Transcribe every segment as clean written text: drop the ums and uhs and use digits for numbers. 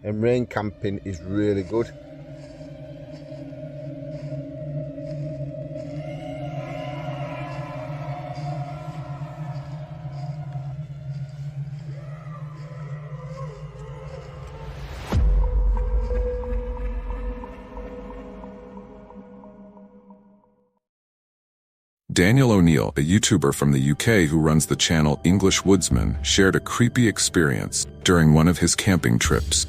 and rain camping is really good. Daniel O'Neill, a YouTuber from the UK who runs the channel English Woodsman, shared a creepy experience during one of his camping trips.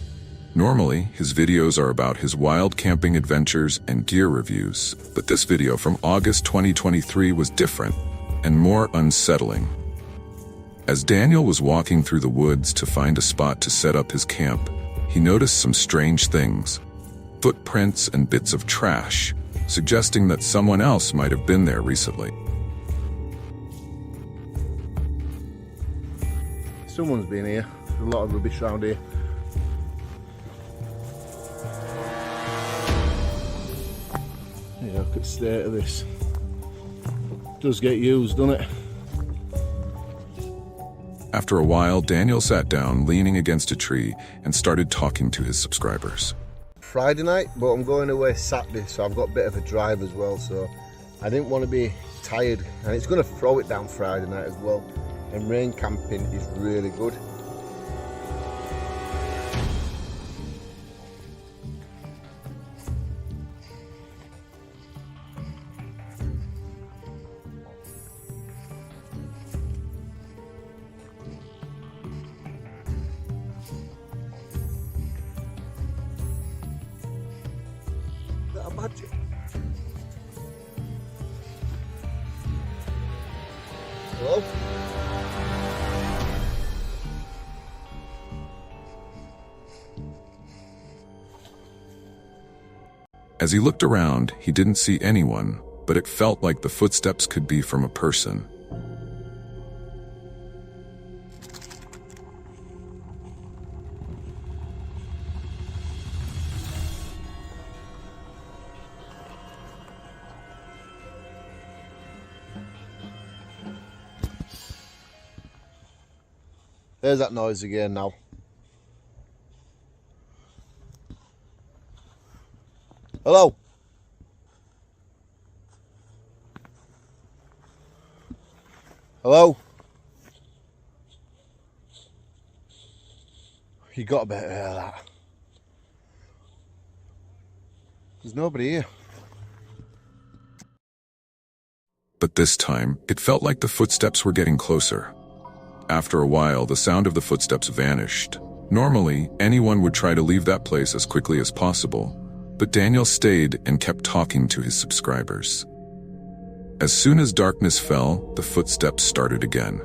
Normally, his videos are about his wild camping adventures and gear reviews, but this video from August 2023 was different and more unsettling. As Daniel was walking through the woods to find a spot to set up his camp, he noticed some strange things: footprints and bits of trash, suggesting that someone else might have been there recently. Someone's been here. There's a lot of rubbish around here. Yeah, look at the state of this. It does get used, doesn't it? After a while, Daniel sat down, leaning against a tree, and started talking to his subscribers. Friday night, but I'm going away Saturday, so I've got a bit of a drive as well, so I didn't want to be tired, and it's going to throw it down Friday night as well, and rain camping is really good. Hello? As he looked around, he didn't see anyone, but it felt like the footsteps could be from a person. There's that noise again now. Hello? Hello? You got a bit of that. There's nobody here. But this time, it felt like the footsteps were getting closer. After a while, the sound of the footsteps vanished. Normally, anyone would try to leave that place as quickly as possible, but Daniel stayed and kept talking to his subscribers. As soon as darkness fell, the footsteps started again.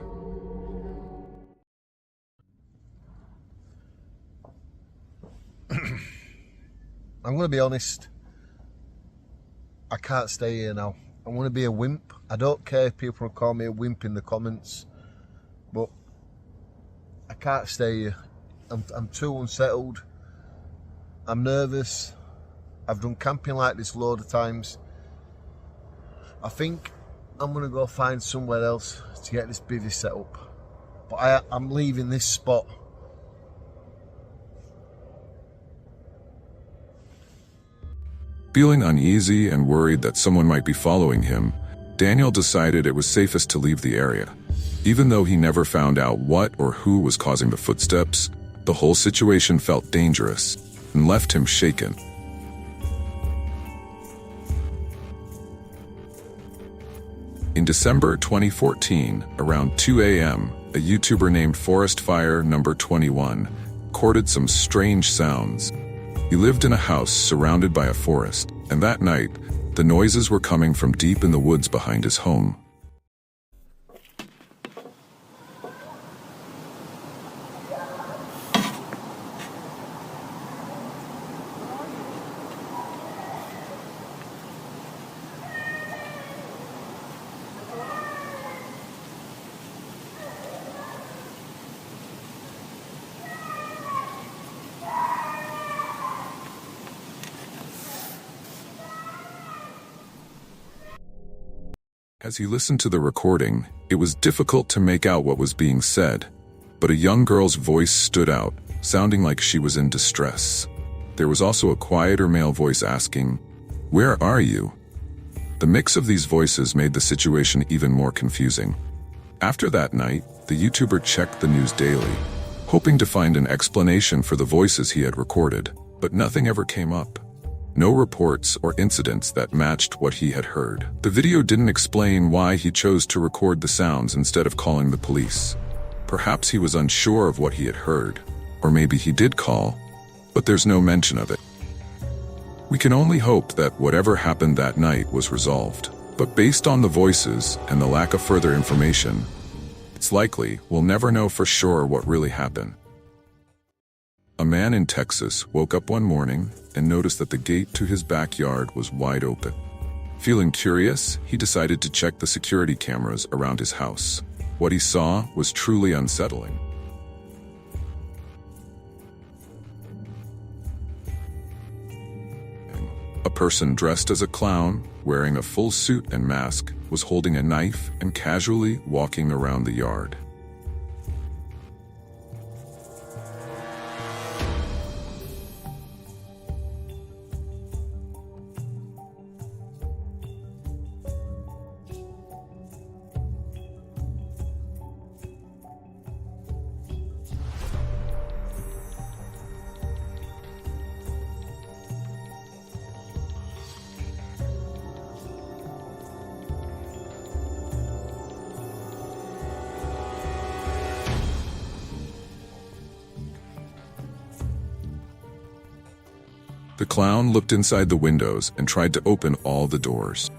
I'm going to be honest. I can't stay here now. I'm going to be a wimp. I don't care if people call me a wimp in the comments, but I can't stay here. I'm too unsettled. I'm nervous. I've done camping like this a load of times. I think I'm going to go find somewhere else to get this bivvy set up. But I'm leaving this spot. Feeling uneasy and worried that someone might be following him, Daniel decided it was safest to leave the area. Even though he never found out what or who was causing the footsteps, the whole situation felt dangerous and left him shaken. In December 2014, around 2 a.m., a YouTuber named Forest Fire Number 21 recorded some strange sounds. He lived in a house surrounded by a forest, and that night, the noises were coming from deep in the woods behind his home. As he listened to the recording, it was difficult to make out what was being said, but a young girl's voice stood out, sounding like she was in distress. There was also a quieter male voice asking, "Where are you?" The mix of these voices made the situation even more confusing. After that night, the YouTuber checked the news daily, hoping to find an explanation for the voices he had recorded, but nothing ever came up. No reports or incidents that matched what he had heard. The video didn't explain why he chose to record the sounds instead of calling the police. Perhaps he was unsure of what he had heard, or maybe he did call, but there's no mention of it. We can only hope that whatever happened that night was resolved, but based on the voices and the lack of further information, it's likely we'll never know for sure what really happened. A man in Texas woke up one morning and noticed that the gate to his backyard was wide open. Feeling curious, he decided to check the security cameras around his house. What he saw was truly unsettling. A person dressed as a clown, wearing a full suit and mask, was holding a knife and casually walking around the yard. The clown looked inside the windows and tried to open all the doors.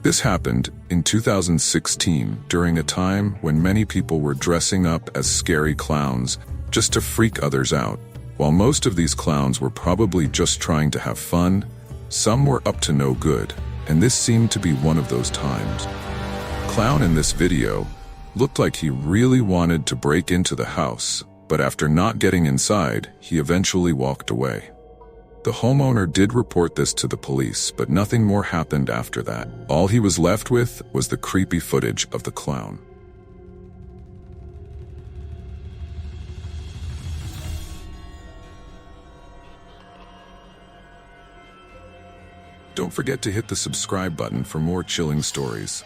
This happened in 2016 during a time when many people were dressing up as scary clowns just to freak others out. While most of these clowns were probably just trying to have fun, some were up to no good, and this seemed to be one of those times. The clown in this video looked like he really wanted to break into the house, but after not getting inside, he eventually walked away. The homeowner did report this to the police, but nothing more happened after that. All he was left with was the creepy footage of the clown. Don't forget to hit the subscribe button for more chilling stories.